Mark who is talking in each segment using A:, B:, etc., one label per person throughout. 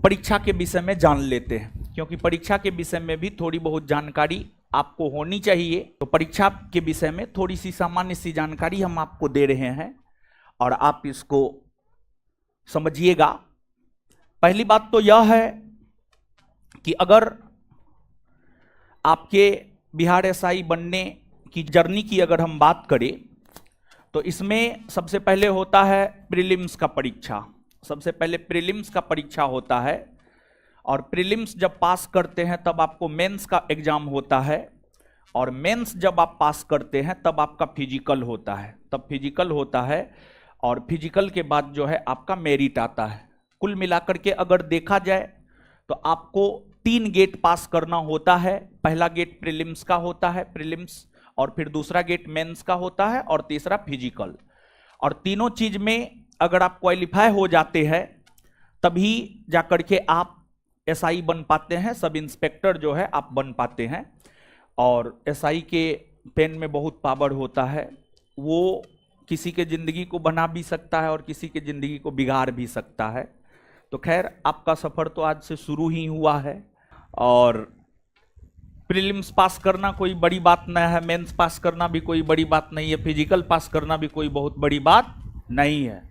A: परीक्षा के विषय में जान लेते हैं, क्योंकि परीक्षा के विषय में भी थोड़ी बहुत जानकारी आपको होनी चाहिए। तो परीक्षा के विषय में थोड़ी सी सामान्य सी जानकारी हम आपको दे रहे हैं और आप इसको समझिएगा। पहली बात तो यह है कि अगर आपके बिहार एसआई बनने की जर्नी की अगर हम बात करें तो इसमें सबसे पहले होता है प्रीलिम्स का परीक्षा। सबसे पहले प्रीलिम्स का परीक्षा होता है और प्रीलिम्स जब पास करते हैं तब आपको मेंस का एग्जाम होता है और मेंस जब आप पास करते हैं तब आपका फिजिकल होता है। तब फिजिकल होता है और फिजिकल के बाद जो है आपका मेरिट आता है। कुल मिलाकर के अगर देखा जाए तो आपको 3 गेट पास करना होता है। पहला गेट प्रीलिम्स का होता है, प्रीलिम्स, और फिर दूसरा गेट मेंस का होता है और तीसरा फिजिकल। और तीनों चीज में अगर आप क्वालिफाई हो जाते हैं तभी जाकर के आप एसआई बन पाते हैं, सब इंस्पेक्टर जो है आप बन पाते हैं। और एसआई के पेन में बहुत पावर होता है, वो किसी के जिंदगी को बना भी सकता है और किसी के जिंदगी को बिगाड़ भी सकता है। तो खैर आपका सफर तो आज से शुरू ही हुआ है और प्रीलिम्स पास करना कोई बड़ी बात नहीं है, मेंस पास करना भी कोई बड़ी बात नहीं है, फिजिकल पास करना भी कोई बहुत बड़ी बात नहीं है।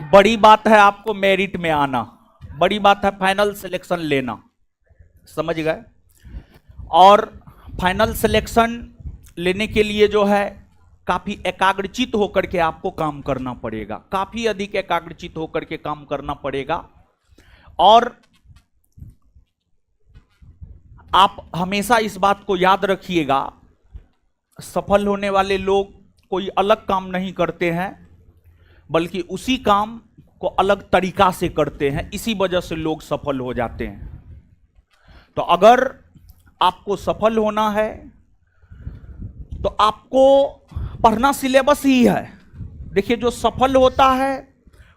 A: बड़ी बात है आपको मेरिट में आना, बड़ी बात है फाइनल सिलेक्शन लेना, समझ गए। और फाइनल सिलेक्शन लेने के लिए जो है काफी एकाग्रचित होकर के आपको काम करना पड़ेगा, काफी अधिक एकाग्रचित होकर के काम करना पड़ेगा। और आप हमेशा इस बात को याद रखिएगा, सफल होने वाले लोग कोई अलग काम नहीं करते हैं बल्कि उसी काम को अलग तरीका से करते हैं, इसी वजह से लोग सफल हो जाते हैं। तो अगर आपको सफल होना है तो आपको पढ़ना सिलेबस ही है। देखिए, जो सफल होता है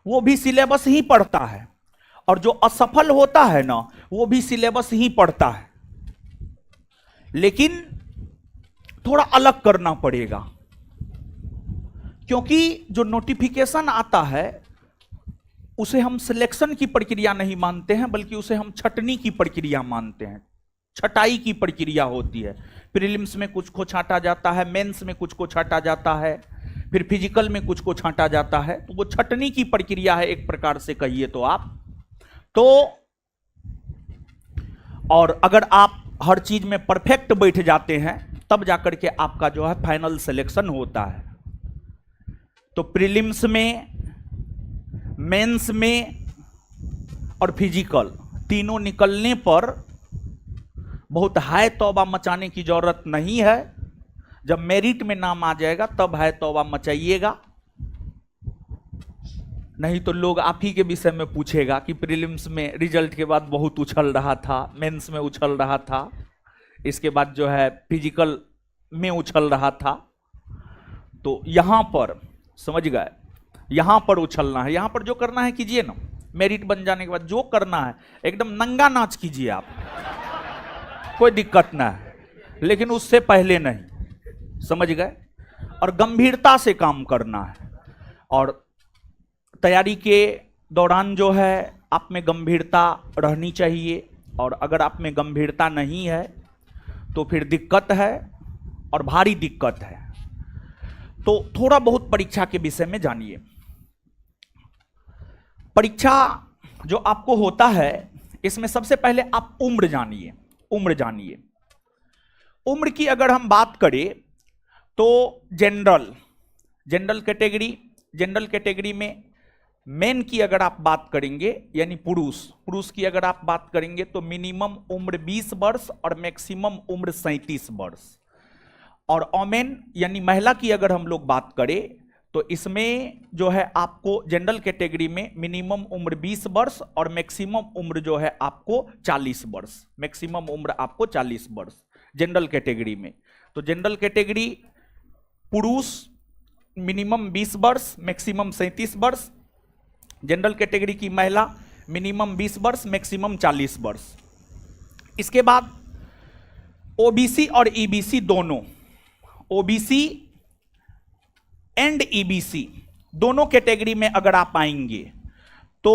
A: वो भी सिलेबस ही पढ़ता है और जो असफल होता है ना वो भी सिलेबस ही पढ़ता है, लेकिन थोड़ा अलग करना पड़ेगा। क्योंकि जो नोटिफिकेशन आता है उसे हम सिलेक्शन की प्रक्रिया नहीं मानते हैं बल्कि उसे हम छटनी की प्रक्रिया मानते हैं, छटाई की प्रक्रिया होती है। प्रीलिम्स में कुछ को छांटा जाता है, मेंस में कुछ को छांटा जाता है, फिर फिजिकल में कुछ को छांटा जाता है। तो वो छटनी की प्रक्रिया है एक प्रकार से कहिए तो आप। तो और अगर आप हर चीज में परफेक्ट बैठ जाते हैं तब जाकर के आपका जो है फाइनल सिलेक्शन होता है। तो प्रीलिम्स में, मेंस में और फिजिकल तीनों निकलने पर बहुत हाय तौबा मचाने की जरूरत नहीं है। जब मेरिट में नाम आ जाएगा तब हाय तौबा मचाइएगा, नहीं तो लोग आप ही के विषय में पूछेगा कि प्रीलिम्स में रिजल्ट के बाद बहुत उछल रहा था, मेंस में उछल रहा था, इसके बाद जो है फिजिकल में उछल रहा था। तो यहां पर समझ गए, यहां पर उछलना है, यहां पर जो करना है कीजिए ना। मेरिट बन जाने के बाद जो करना है एकदम नंगा नाच कीजिए आप, कोई दिक्कत ना है, लेकिन उससे पहले नहीं, समझ गए। और गंभीरता से काम करना है और तैयारी के दौरान जो है आप में गंभीरता रहनी चाहिए। और अगर आप में गंभीरता नहीं है तो फिर दिक्कत है और भारी दिक्कत है। तो थोड़ा बहुत परीक्षा के विषय में जानिए। परीक्षा जो आपको होता है इसमें सबसे पहले आप उम्र जानिए, उम्र जानिए। उम्र की अगर हम बात करें तो जनरल कैटेगरी में मेन की अगर आप बात करेंगे यानी पुरुष की अगर आप बात करेंगे तो मिनिमम उम्र 20 वर्ष और मैक्सिमम उम्र 37 वर्ष। और ओमेन यानी महिला की अगर हम लोग बात करें तो इसमें जो है आपको जनरल कैटेगरी में मिनिमम उम्र 20 वर्ष और मैक्सिमम उम्र जो है आपको 40 वर्ष, मैक्सिमम उम्र आपको 40 वर्ष जनरल कैटेगरी में। तो जनरल कैटेगरी पुरुष मिनिमम 20 वर्ष, मैक्सिमम 37 वर्ष। जनरल कैटेगरी की महिला मिनिमम 20 वर्ष, मैक्सिमम 40 वर्ष। इसके बाद ओबीसी और ईबीसी दोनों, ओबीसी एंड ईबीसी दोनों कैटेगरी में अगर आप आएंगे तो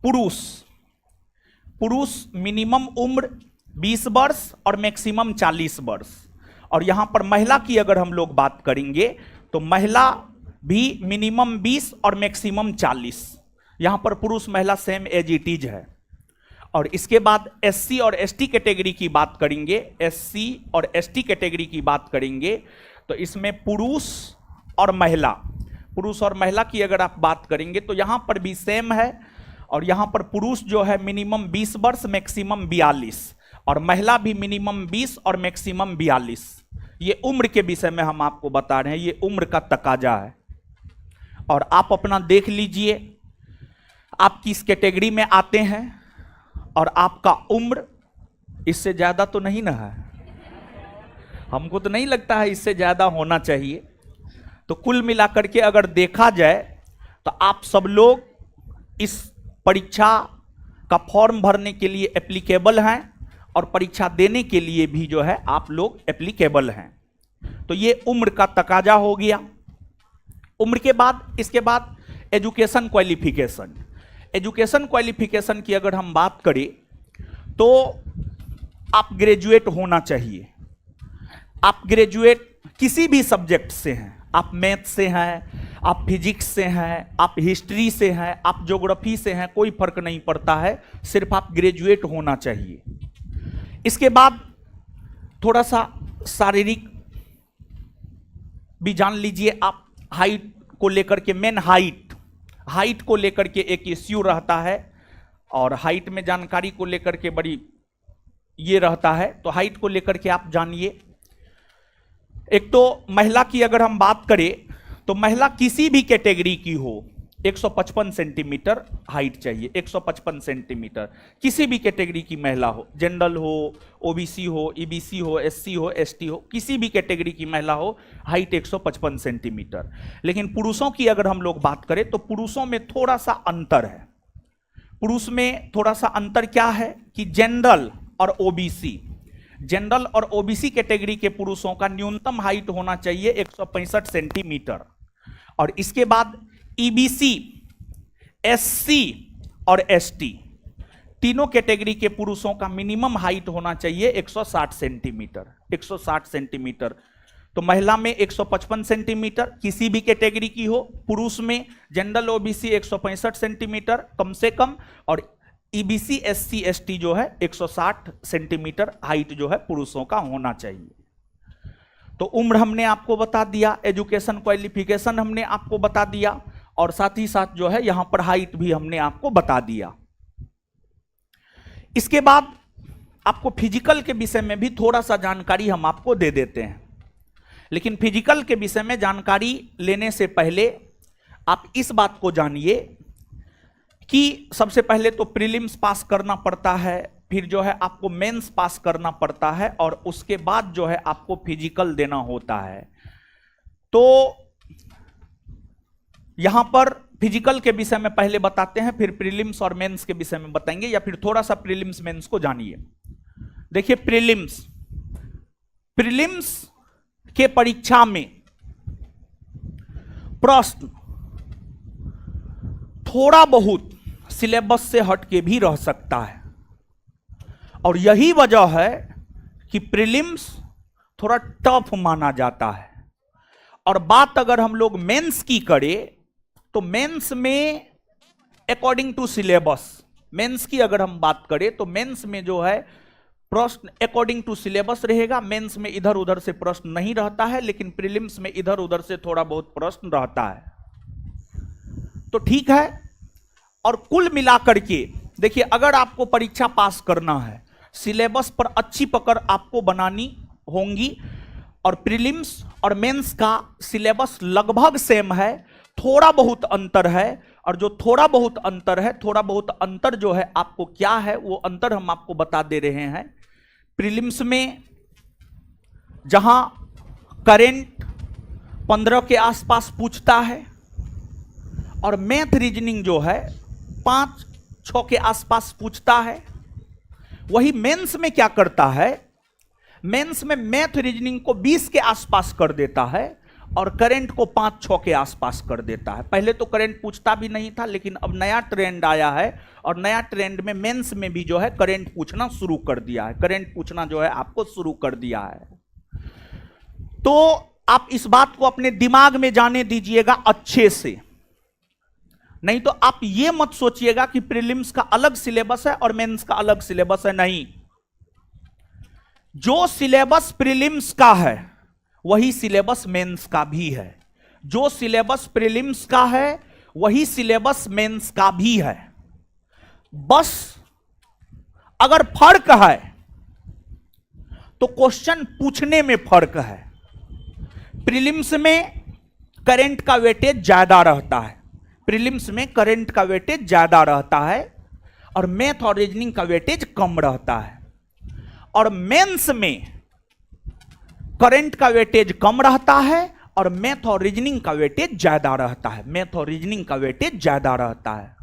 A: पुरुष पुरुष मिनिमम उम्र 20 वर्ष और मैक्सिमम 40 वर्ष। और यहां पर महिला की अगर हम लोग बात करेंगे तो महिला भी मिनिमम 20 और मैक्सिमम 40। यहां पर पुरुष महिला सेम एज इट इज है। और इसके बाद एससी और एसटी कैटेगरी की बात करेंगे, एससी और एसटी कैटेगरी की बात करेंगे तो इसमें पुरुष और महिला की अगर आप बात करेंगे तो यहां पर भी सेम है। और यहां पर पुरुष जो है मिनिमम 20 वर्ष मैक्सिमम 42 और महिला भी मिनिमम 20 और मैक्सिमम 42। ये उम्र के विषय में हम आपको बता रहे हैं, ये उम्र का तकाजा है। और आप अपना देख लीजिए आप किस कैटेगरी में आते हैं और आपका उम्र इससे ज्यादा तो नहीं ना है, हमको तो नहीं लगता है इससे ज्यादा होना चाहिए। तो कुल मिलाकर के अगर देखा जाए तो आप सब लोग इस परीक्षा का फॉर्म भरने के लिए एप्लीकेबल हैं और परीक्षा देने के लिए भी जो है आप लोग एप्लीकेबल हैं। तो ये उम्र का तकाजा हो गया। उम्र के बाद इसके बाद एजुकेशन क्वालिफिकेशन। एजुकेशन क्वालिफिकेशन की अगर हम बात करें तो आप ग्रेजुएट होना चाहिए। आप ग्रेजुएट किसी भी सब्जेक्ट से हैं, आप मैथ से हैं, आप फिजिक्स से हैं, आप हिस्ट्री से हैं, आप ज्योग्राफी से हैं, कोई फर्क नहीं पड़ता है, सिर्फ आप ग्रेजुएट होना चाहिए। इसके बाद थोड़ा सा शारीरिक भी जान लीजिए आप। हाइट को लेकर के मेन हाइट को लेकर के एक इश्यू रहता है और हाइट में जानकारी को लेकर के बड़ी ये रहता है। तो हाइट को लेकर के आप जानिए। एक तो महिला की अगर हम बात करें तो महिला किसी भी कैटेगरी की हो 155 सेंटीमीटर हाइट चाहिए। 155 सेंटीमीटर किसी भी कैटेगरी की महिला हो, जनरल हो, ओबीसी हो, ईबीसी हो, एससी हो, एसटी हो, किसी भी कैटेगरी की महिला हो, हाइट 155 सेंटीमीटर। लेकिन पुरुषों की अगर हम लोग बात करें तो पुरुषों में थोड़ा सा अंतर है। पुरुष में थोड़ा सा अंतर क्या है कि जनरल और ओबीसी कैटेगरी के पुरुषों का न्यूनतम हाइट होना चाहिए 165 सेंटीमीटर। और इसके बाद ईबीसी, एससी और एसटी तीनों कैटेगरी के पुरुषों का मिनिमम हाइट होना चाहिए 160 सेंटीमीटर। 160 सेंटीमीटर। तो महिला में 155 सेंटीमीटर किसी भी कैटेगरी की हो, पुरुष में जनरल ओबीसी 165 सेंटीमीटर कम से कम, और ईबीसी, एससी, एसटी जो है 160 सेंटीमीटर हाइट जो है पुरुषों का होना चाहिए। तो उम्र हमने आपको बता दिया, एजुकेशन क्वालिफिकेशन हमने आपको बता दिया और साथ ही साथ जो है यहां पर हाइट भी हमने आपको बता दिया। इसके बाद आपको फिजिकल के विषय में भी थोड़ा सा जानकारी हम आपको दे देते हैं। लेकिन फिजिकल के विषय में जानकारी लेने से पहले आप इस बात को जानिए कि सबसे पहले तो प्रीलिम्स पास करना पड़ता है, फिर जो है आपको मेंस पास करना पड़ता है और उसके बाद जो है आपको फिजिकल देना होता है। तो यहां पर फिजिकल के विषय में पहले बताते हैं, फिर प्रीलिम्स और मेंस के विषय में बताएंगे, या फिर थोड़ा सा प्रीलिम्स मेंस को जानिए। देखिए प्रीलिम्स के परीक्षा में प्रश्न थोड़ा बहुत सिलेबस से हटके भी रह सकता है और यही वजह है कि प्रीलिम्स थोड़ा टफ माना जाता है। और बात अगर हम लोग मेंस की करें तो मेंस में अकॉर्डिंग टू सिलेबस, मेंस की अगर हम बात करें तो मेंस में जो है प्रश्न अकॉर्डिंग टू सिलेबस रहेगा। मेंस में इधर उधर से प्रश्न नहीं रहता है, लेकिन प्रीलिम्स में इधर उधर से थोड़ा बहुत प्रश्न रहता है। तो ठीक है। और कुल मिलाकर के देखिए, अगर आपको परीक्षा पास करना है, सिलेबस पर अच्छी पकड़ आपको बनानी होंगी। और प्रीलिम्स और मेंस का सिलेबस लगभग सेम है, थोड़ा बहुत अंतर है। और जो थोड़ा बहुत अंतर है, थोड़ा बहुत अंतर जो है आपको क्या है वो अंतर हम आपको बता दे रहे हैं। प्रीलिम्स में जहां करेंट 15 के आसपास पूछता है और मैथ रीजनिंग जो है 5-6 के आसपास पूछता है, वही मेंस में क्या करता है, मेंस में मैथ रीजनिंग को 20 के आसपास कर देता है और करंट को 5-6 के आसपास कर देता है। पहले तो करंट पूछता भी नहीं था, लेकिन अब नया ट्रेंड आया है और नया ट्रेंड में मेंस में भी जो है करंट पूछना शुरू कर दिया है, करंट पूछना जो है आपको शुरू कर दिया है। तो आप इस बात को अपने दिमाग में जाने दीजिएगा अच्छे से, नहीं तो आप ये मत सोचिएगा कि प्रीलिम्स का अलग सिलेबस है और मेंस का अलग सिलेबस है। नहीं, जो सिलेबस प्रीलिम्स का है वही सिलेबस मेंस का भी है, जो सिलेबस प्रीलिम्स का है वही सिलेबस मेंस का भी है। बस अगर फर्क है तो क्वेश्चन पूछने में फर्क है। प्रीलिम्स में करंट का वेटेज ज्यादा रहता है, प्रीलिम्स में करंट का वेटेज ज्यादा रहता है और मैथ और रीजनिंग का वेटेज कम रहता है। और मेंस में करंट का वेटेज कम रहता है और मैथ और रीजनिंग का वेटेज ज्यादा रहता है, मैथ और रीजनिंग का वेटेज ज्यादा रहता है।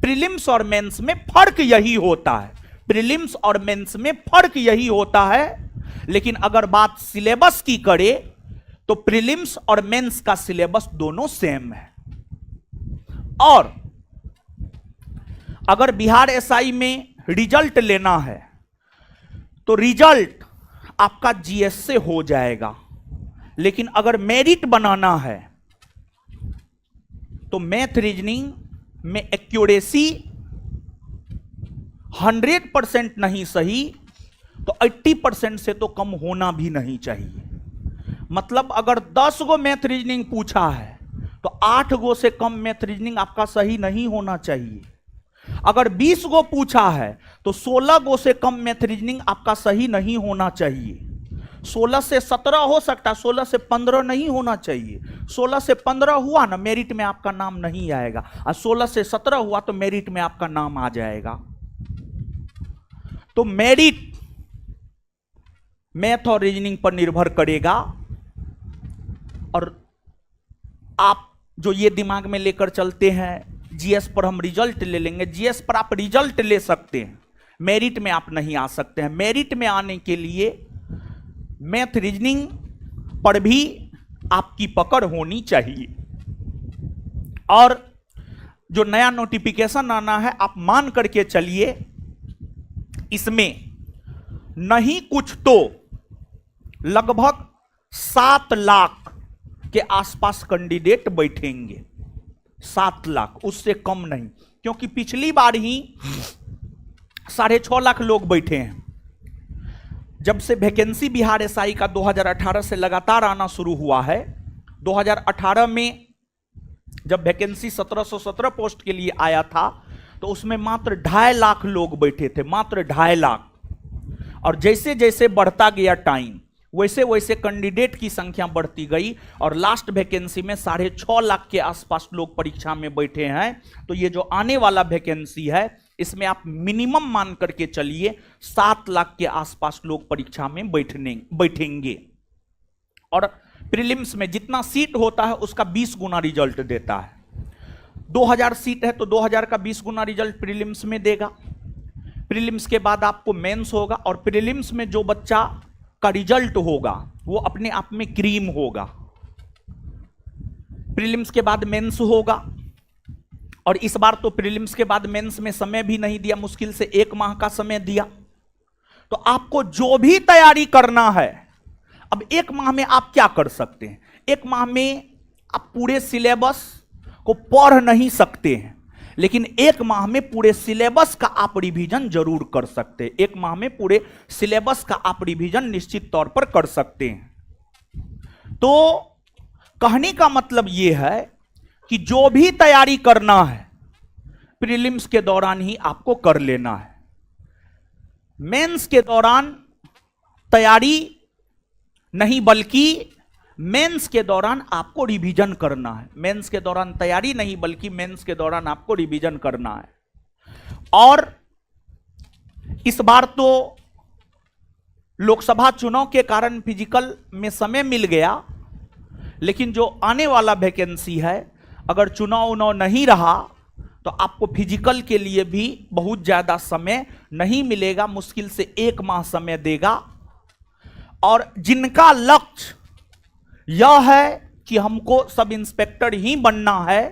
A: प्रीलिम्स और मेंस में फर्क यही होता है, प्रीलिम्स और मेंस में फर्क यही होता है। लेकिन अगर बात सिलेबस की करे तो प्रीलिम्स और मेंस का सिलेबस दोनों सेम है। और अगर बिहार एसआई में रिजल्ट लेना है तो रिजल्ट आपका जीएस से हो जाएगा, लेकिन अगर मेरिट बनाना है तो मैथ रीजनिंग में एक्यूरेसी 100% नहीं सही तो 80% से तो कम होना भी नहीं चाहिए। मतलब अगर 10 गो मैथ रीजनिंग पूछा है तो 8 गो से कम मैथ रीजनिंग आपका सही नहीं होना चाहिए। अगर 20 गो पूछा है तो 16 गो से कम मैथ रीजनिंग आपका सही नहीं होना चाहिए। 16 से 17 हो सकता है, 16 से 15 नहीं होना चाहिए। 16 से 15 हुआ ना, मेरिट में आपका नाम नहीं आएगा, और 16 से 17 हुआ तो मेरिट में आपका नाम आ जाएगा। तो मेरिट मैथ और रीजनिंग पर निर्भर करेगा। और आप जो ये दिमाग में लेकर चलते हैं जीएस पर हम रिजल्ट ले लेंगे, जीएस पर आप रिजल्ट ले सकते हैं, मेरिट में आप नहीं आ सकते हैं। मेरिट में आने के लिए मैथ रीजनिंग पर भी आपकी पकड़ होनी चाहिए। और जो नया नोटिफिकेशन आना है, आप मान करके चलिए इसमें नहीं कुछ तो लगभग 7 लाख के आसपास कैंडिडेट बैठेंगे, 7 लाख, उससे कम नहीं। क्योंकि पिछली बार ही 6.5 लाख लोग बैठे हैं। जब से वैकेंसी बिहार एसआई का 2018 से लगातार आना शुरू हुआ है, 2018 में जब वैकेंसी 1717 पोस्ट के लिए आया था तो उसमें मात्र 2.5 लाख लोग बैठे थे, मात्र 2.5 लाख। और जैसे जैसे बढ़ता गया टाइम वैसे वैसे कैंडिडेट की संख्या बढ़ती गई और लास्ट वैकेंसी में 6.5 लाख के आसपास लोग परीक्षा में बैठे हैं। तो ये जो आने वाला वैकेंसी है इसमें आप मिनिमम मान करके चलिए 7 लाख के आसपास लोग परीक्षा में बैठेंगे। और प्रीलिम्स में जितना सीट होता है उसका 20 गुना रिजल्ट देता है। 2000 सीट है तो 2000 का 20 गुना रिजल्ट प्रीलिम्स में देगा। प्रीलिम्स के बाद आपको मेंस होगा और प्रीलिम्स में जो बच्चा का रिजल्ट होगा वो अपने आप में क्रीम होगा। प्रीलिम्स के बाद मेंस होगा और इस बार तो प्रीलिम्स के बाद मेंस में समय भी नहीं दिया, मुश्किल से 1 माह का समय दिया। तो आपको जो भी तैयारी करना है, अब 1 माह में आप क्या कर सकते हैं? 1 माह में आप पूरे सिलेबस को पढ़ नहीं सकते हैं, लेकिन 1 माह में पूरे सिलेबस का आप रिवीजन जरूर कर सकते हैं। 1 माह में पूरे सिलेबस का आप रिवीजन निश्चित तौर पर कर सकते हैं। तो कहने का मतलब यह है कि जो भी तैयारी करना है प्रीलिम्स के दौरान ही आपको कर लेना है। मेंस के दौरान तैयारी नहीं, बल्कि मेंस के दौरान आपको रिवीजन करना है। मेंस के दौरान तैयारी नहीं बल्कि मेंस के दौरान आपको रिवीजन करना है। और इस बार तो लोकसभा चुनाव के कारण फिजिकल में समय मिल गया, लेकिन जो आने वाला वैकेंसी है, अगर चुनाव नहीं रहा तो आपको फिजिकल के लिए भी बहुत ज्यादा समय नहीं मिलेगा, मुश्किल से 1 माह समय देगा। और जिनका लक्ष्य यह है कि हमको सब इंस्पेक्टर ही बनना है,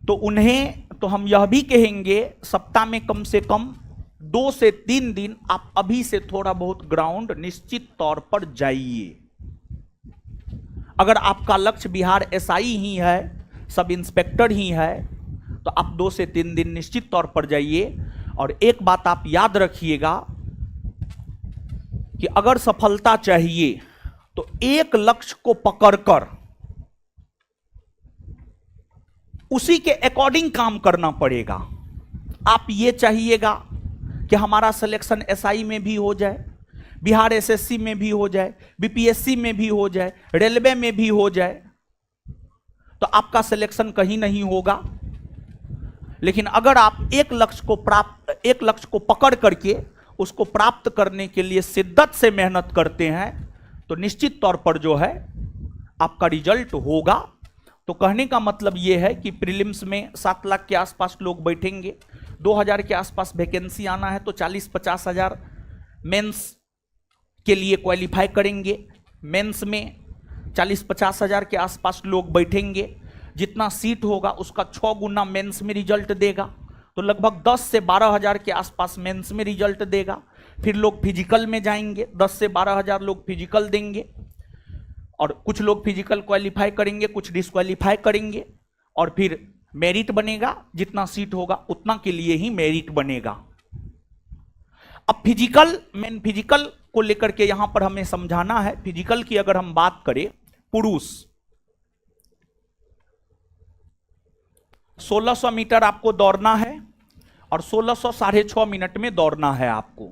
A: तो उन्हें तो हम यह भी कहेंगे सप्ताह में कम से कम 2 से 3 दिन आप अभी से थोड़ा बहुत ग्राउंड निश्चित तौर पर जाइए। अगर आपका लक्ष्य बिहार एसआई ही है, सब इंस्पेक्टर ही है, तो आप 2 से 3 दिन निश्चित तौर पर जाइए। और एक बात आप याद रखिएगा कि अगर सफलता चाहिए तो एक लक्ष्य को पकड़कर उसी के अकॉर्डिंग काम करना पड़ेगा। आप ये चाहिएगा कि हमारा सिलेक्शन एसआई में भी हो जाए, बिहार एसएससी में भी हो जाए, बीपीएससी में भी हो जाए, रेलवे में भी हो जाए, तो आपका सिलेक्शन कहीं नहीं होगा। लेकिन अगर आप एक लक्ष्य को पकड़ करके उसको प्राप्त करने के लिए शिद्दत से मेहनत करते हैं तो निश्चित तौर पर जो है आपका रिजल्ट होगा। तो कहने का मतलब यह है कि प्रीलिम्स में 7 लाख के आसपास लोग बैठेंगे, 2000 के आसपास वैकेंसी आना है, तो 40-50 हजार मेंस के लिए क्वालिफाई करेंगे। मेंस में 40-50 हजार के आसपास लोग बैठेंगे, जितना सीट होगा उसका 6 गुना मेंस में रिजल्ट देगा, तो लगभग 10 से 12 हजार के आसपास मेंस में रिजल्ट देगा। फिर लोग फिजिकल में जाएंगे, 10 से 12 हजार लोग फिजिकल देंगे, और कुछ लोग फिजिकल क्वालिफाई करेंगे, कुछ डिस्क्वालीफाई करेंगे, और फिर मेरिट बनेगा। जितना सीट होगा उतना के लिए ही मेरिट बनेगा। अब मेन फिजिकल को लेकर के यहां पर हमें समझाना है। फिजिकल की अगर हम बात करें, पुरुष 1600 मीटर आपको दौड़ना है और 1600 6.5 मिनट में दौड़ना है आपको।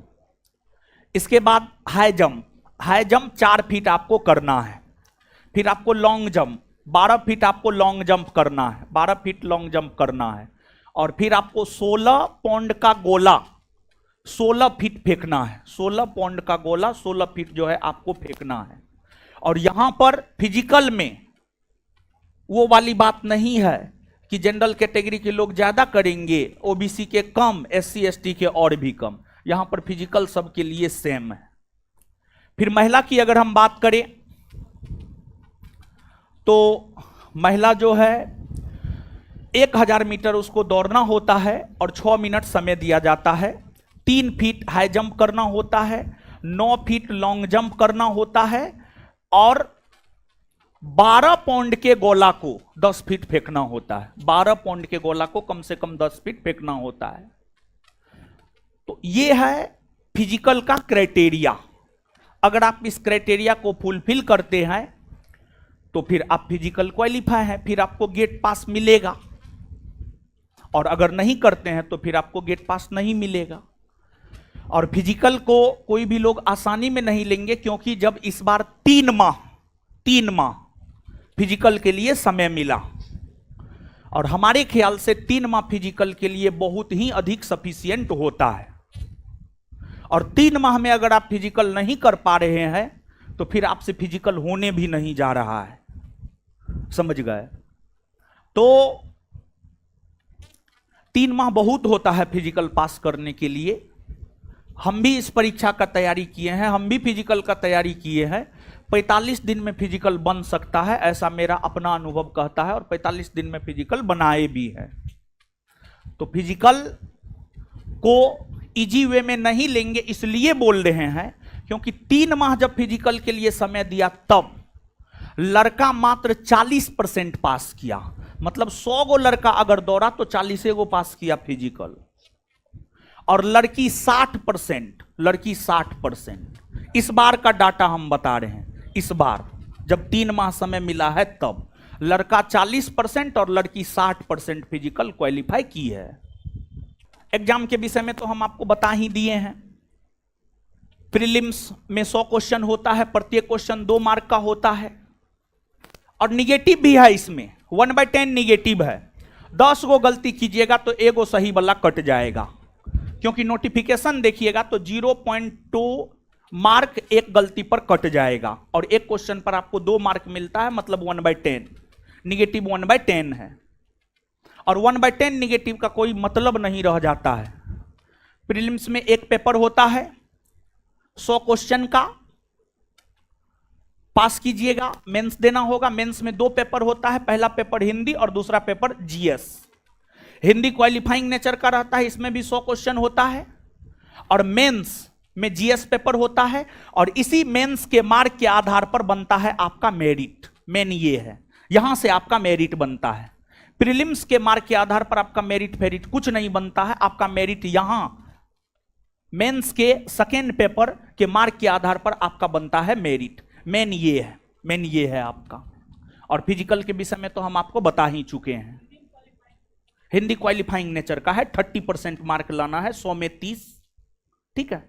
A: इसके बाद हाई जंप 4 फीट आपको करना है। फिर आपको लॉन्ग जंप 12 फीट आपको लॉन्ग जंप करना है, 12 फीट लॉन्ग जंप करना है। और फिर आपको 16 पाउंड का गोला 16 फीट फेंकना है। 16 पाउंड का गोला 16 फीट जो है आपको फेंकना है। और यहां पर फिजिकल में वो वाली बात नहीं है कि जनरल कैटेगरी के लोग ज्यादा करेंगे, ओबीसी के कम, एससी एसटी के और भी कम। यहां पर फिजिकल सबके लिए सेम है। फिर महिला की अगर हम बात करें तो महिला जो है 1000 मीटर उसको दौड़ना होता है और 6 मिनट समय दिया जाता है। 3 फीट हाई जंप करना होता है, 9 फीट लॉन्ग जंप करना होता है, और 12 पाउंड के गोला को 10 फीट फेंकना होता है। 12 पाउंड के गोला को कम से कम 10 फीट फेंकना होता है। तो ये है फिजिकल का क्राइटेरिया। अगर आप इस क्राइटेरिया को फुलफिल करते हैं तो फिर आप फिजिकल क्वालिफाई हैं, फिर आपको गेट पास मिलेगा। और अगर नहीं करते हैं तो फिर आपको गेट पास नहीं मिलेगा। और फिजिकल को कोई भी लोग आसानी में नहीं लेंगे, क्योंकि जब इस बार 3 माह फिजिकल के लिए समय मिला, और हमारे ख्याल से 3 माह फिजिकल के लिए बहुत ही अधिक सफिशिएंट होता है। और 3 माह में अगर आप फिजिकल नहीं कर पा रहे हैं तो फिर आपसे फिजिकल होने भी नहीं जा रहा है, समझ गए? तो 3 माह बहुत होता है फिजिकल पास करने के लिए। हम भी इस परीक्षा का तैयारी किए हैं, हम भी फिजिकल का तैयारी किए हैं। 45 दिन में फिजिकल बन सकता है, ऐसा मेरा अपना अनुभव कहता है, और 45 दिन में फिजिकल बनाए भी है। तो फिजिकल को इजी वे में नहीं लेंगे, इसलिए बोल रहे हैं क्योंकि 3 माह जब फिजिकल के लिए समय दिया तब लड़का मात्र 40% पास किया। मतलब 100 गो लड़का अगर दौड़ा तो 40 गो पास किया फिजिकल, और लड़की 60%। इस बार का डाटा हम बता रहे हैं। इस बार जब 3 माह समय मिला है तब लड़का 40% और लड़की 60% फिजिकल क्वालिफाई की है। एग्जाम के विषय में तो हम आपको बता ही दिए हैं। प्रीलिम्स में 100 क्वेश्चन होता है, प्रत्येक क्वेश्चन 2 मार्क का होता है, और निगेटिव भी है। इसमें 1/10 निगेटिव है। 10 गो गलती कीजिएगा तो 1 गो सही वाला कट जाएगा, क्योंकि नोटिफिकेशन देखिएगा तो 0.2 मार्क एक गलती पर कट जाएगा, और एक क्वेश्चन पर आपको 2 मार्क मिलता है, मतलब 1/10 निगेटिव 1/10 है। और 1/10 निगेटिव का कोई मतलब नहीं रह जाता है। प्रीलिम्स में एक पेपर होता है 100 क्वेश्चन का, पास कीजिएगा, मेंस देना होगा। मेंस में 2 पेपर होता है, पहला पेपर हिंदी और दूसरा paper GS. Hindi qualifying nature का रहता है, इसमें भी 100 क्वेश्चन होता है, और मेंस में जीएस पेपर होता है, और इसी मेंस के मार्क के आधार पर बनता है आपका मेरिट। मेन ये है, यहां से आपका मेरिट बनता है। प्रीलिम्स के मार्क के आधार पर आपका मेरिट फेरिट कुछ नहीं बनता है, आपका मेरिट यहां मेंस के सेकेंड पेपर के मार्क के आधार पर आपका बनता है मेरिट। मेन ये है, मेन ये है आपका। और फिजिकल के विषय में तो हम आपको बता ही चुके हैं। हिंदी क्वालिफाइंग नेचर का है, 30% मार्क लाना है, 100 में 30, ठीक है।